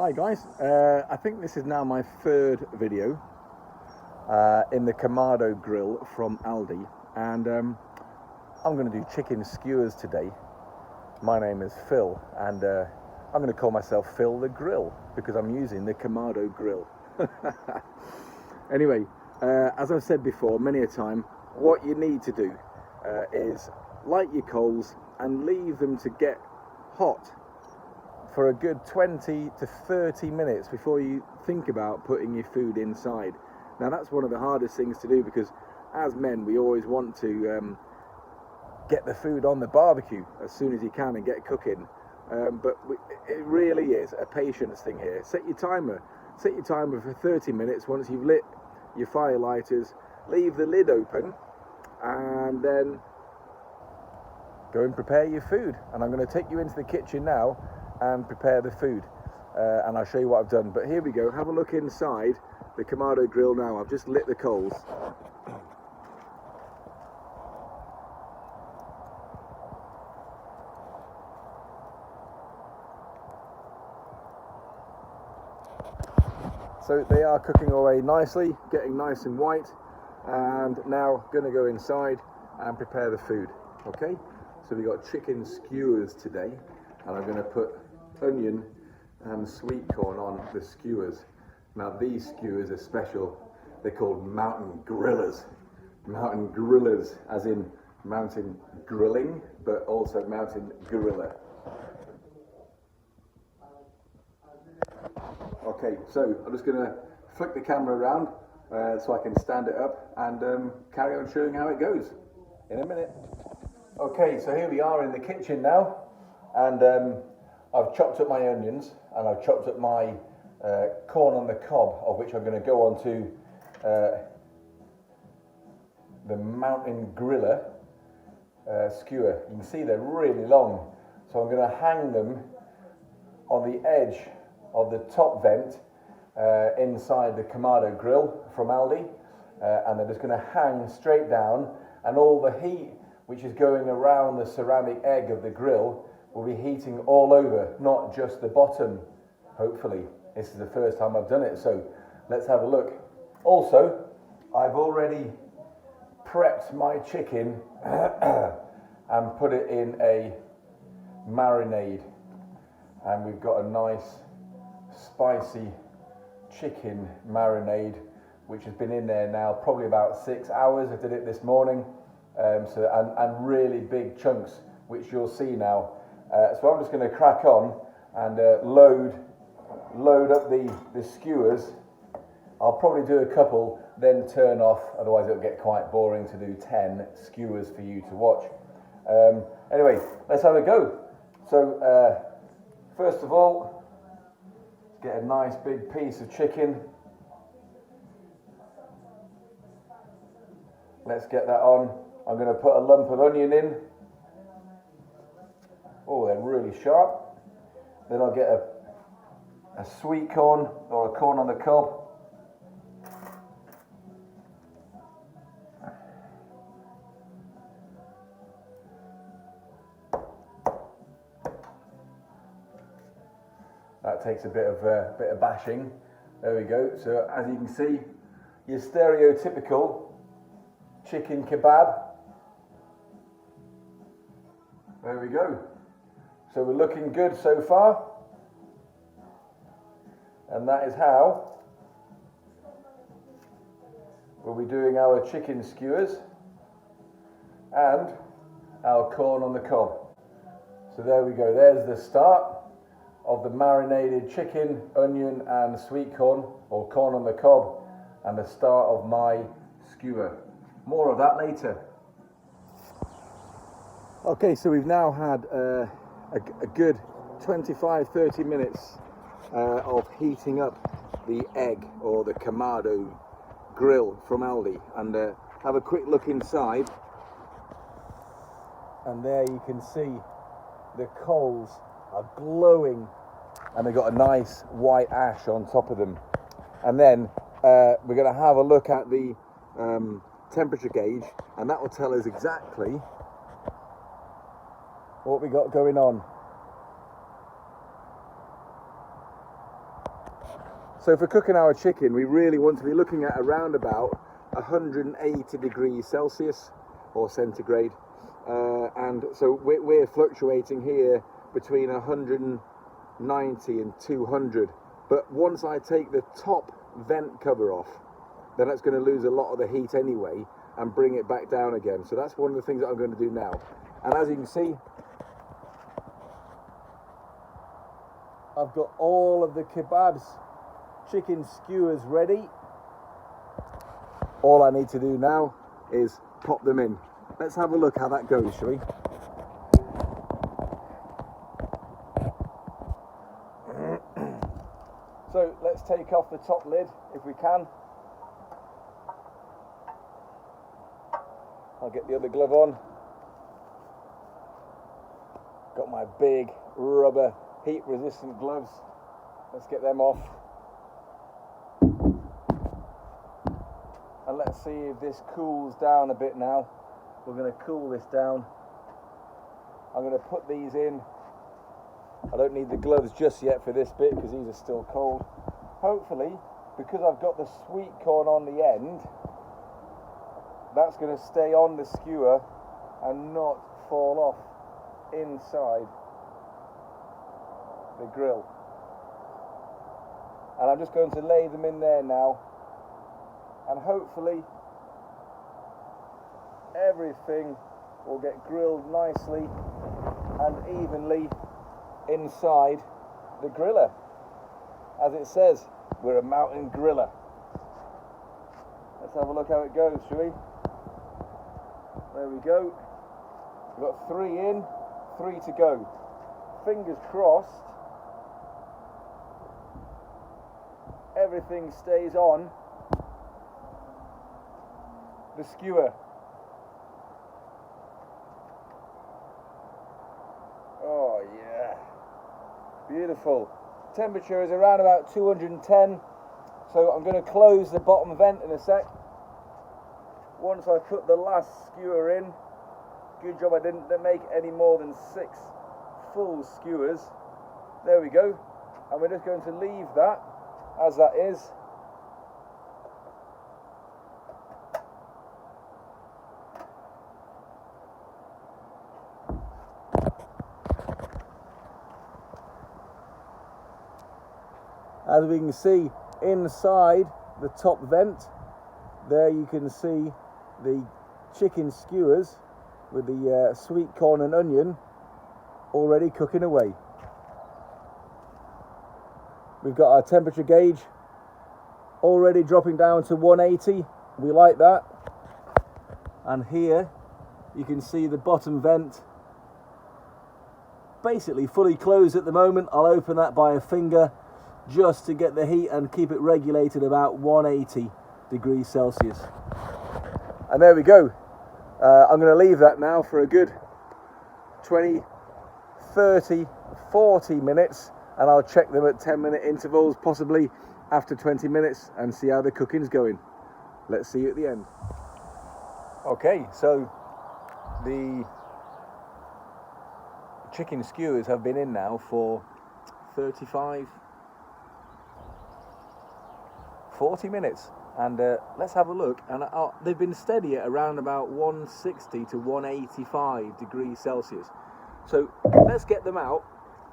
Hi guys, I think this is now my third video in the KAMADO Grill from Aldi, and I'm going to do chicken skewers today. My name is Phil, and I'm going to call myself Phil the Grill because I'm using the KAMADO Grill. Anyway, as I've said before many a time, what you need to do is light your coals and leave them to get hot for a good 20 to 30 minutes before you think about putting your food inside. Now that's one of the hardest things to do because as men we always want to get the food on the barbecue as soon as you can and get cooking, but it really is a patience thing here. Set your timer for 30 minutes. Once you've lit your fire lighters, leave the lid open and then go and prepare your food. And I'm going to take you into the kitchen now and prepare the food, and I'll show you what I've done. But here we go, have a look inside the KAMADO Grill now. I've just lit the coals. So they are cooking away nicely, getting nice and white, and now going to go inside and prepare the food. Okay, so we got chicken skewers today, and I'm going to put onion and sweet corn on the skewers. Now these skewers are special. They're called mountain grillers. Mountain grillers as in mountain grilling, but also mountain gorilla. Okay, so I'm just going to flick the camera around so I can stand it up and carry on showing how it goes in a minute. Okay, so here we are in the kitchen now, and I've chopped up my onions and I've chopped up my corn on the cob, of which I'm going to go on to the mountain griller skewer. You can see they're really long, so I'm going to hang them on the edge of the top vent inside the KAMADO Grill from Aldi, and they're just going to hang straight down, and all the heat which is going around the ceramic egg of the grill will be heating all over, not just the bottom, hopefully. This is the first time I've done it, so let's have a look. Also, I've already prepped my chicken and put it in a marinade, and we've got a nice spicy chicken marinade which has been in there now probably about 6 hours. I did it this morning, and really big chunks, which you'll see now. So I'm just going to crack on and load up the skewers. I'll probably do a couple, then turn off, otherwise it'll get quite boring to do 10 skewers for you to watch. Anyway, let's have a go. So first of all, get a nice big piece of chicken. Let's get that on. I'm going to put a lump of onion in. Oh, they're really sharp. Then I'll get a sweet corn or a corn on the cob. That takes a bit of bashing. There we go. So as you can see, your stereotypical chicken kebab. There we go. So we're looking good so far, and that is how we'll be doing our chicken skewers and our corn on the cob. So there we go, there's the start of the marinated chicken, onion and sweet corn, or corn on the cob, and the start of my skewer. More of that later. Okay, so we've now had a good 25-30 minutes of heating up the egg, or the KAMADO Grill from Aldi, and have a quick look inside, and there you can see the coals are glowing and they've got a nice white ash on top of them. And then we're going to have a look at the temperature gauge, and that will tell us exactly what we got going on. So for cooking our chicken, we really want to be looking at around about 180 degrees Celsius or centigrade. And so we're fluctuating here between 190 and 200. But once I take the top vent cover off, then that's going to lose a lot of the heat anyway and bring it back down again. So that's one of the things that I'm going to do now. And as you can see, I've got all of the kebabs, chicken skewers ready. All I need to do now is pop them in. Let's have a look how that goes, shall we? So let's take off the top lid if we can. I'll get the other glove on. Got my big rubber heat resistant gloves. Let's get them off. And let's see if this cools down a bit now. We're going to cool this down. I'm going to put these in. I don't need the gloves just yet for this bit because these are still cold. Hopefully, because I've got the sweet corn on the end, that's going to stay on the skewer and not fall off inside the grill. And I'm just going to lay them in there now, and hopefully everything will get grilled nicely and evenly inside the griller. As it says, we're a mountain griller. Let's have a look how it goes, shall we? There we go. We've got 3 in, 3 to go. Fingers crossed everything stays on the skewer. Oh yeah, beautiful. Temperature is around about 210, so I'm going to close the bottom vent in a sec. Once I put the last skewer in, good job I didn't make any more than 6 full skewers. There we go, and we're just going to leave that as that is. As we can see inside the top vent, there you can see the chicken skewers with the sweet corn and onion already cooking away. We've got our temperature gauge already dropping down to 180. We like that. And here you can see the bottom vent basically fully closed at the moment. I'll open that by a finger just to get the heat and keep it regulated about 180 degrees Celsius. And there we go. I'm going to leave that now for a good 20, 30, 40 minutes, and I'll check them at 10-minute intervals, possibly after 20 minutes, and see how the cooking's going. Let's see you at the end. Okay, so the chicken skewers have been in now for 35, 40 minutes, and let's have a look. And they've been steady at around about 160 to 185 degrees Celsius. So let's get them out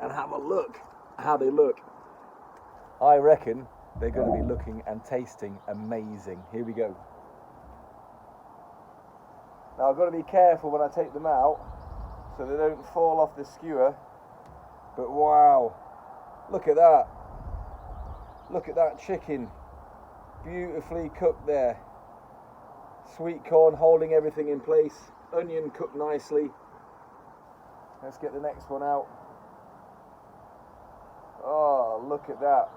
and have a look how they look. I reckon they're going to be looking and tasting amazing. Here we go. Now I've got to be careful when I take them out so they don't fall off the skewer. But wow, look at that. Look at that chicken. Beautifully cooked there. Sweet corn holding everything in place. Onion cooked nicely. Let's get the next one out. Oh, look at that.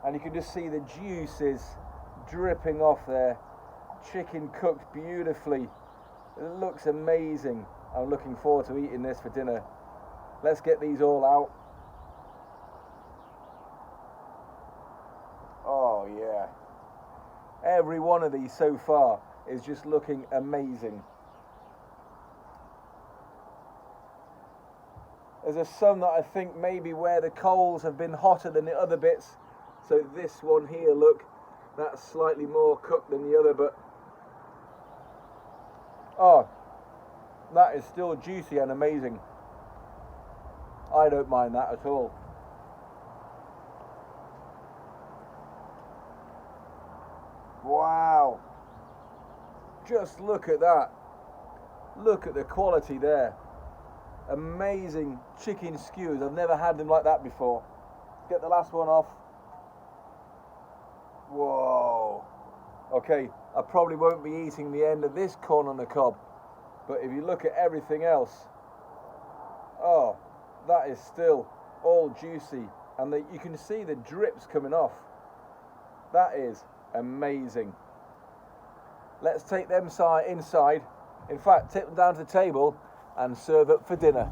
And you can just see the juices dripping off there. Chicken cooked beautifully. It looks amazing. I'm looking forward to eating this for dinner. Let's get these all out. Oh yeah. Every one of these so far is just looking amazing. There's some that I think maybe where the coals have been hotter than the other bits, So this one here, look, that's slightly more cooked than the other, but oh, that is still juicy and amazing. I don't mind that at all. Wow, just look at that. Look at the quality there. Amazing chicken skewers. I've never had them like that before. Get the last one off. Whoa. Okay, I probably won't be eating the end of this corn on the cob, but if you look at everything else, oh, that is still all juicy, and you can see the drips coming off. That is amazing. Let's take them inside. In fact, take them down to the table and serve up for dinner.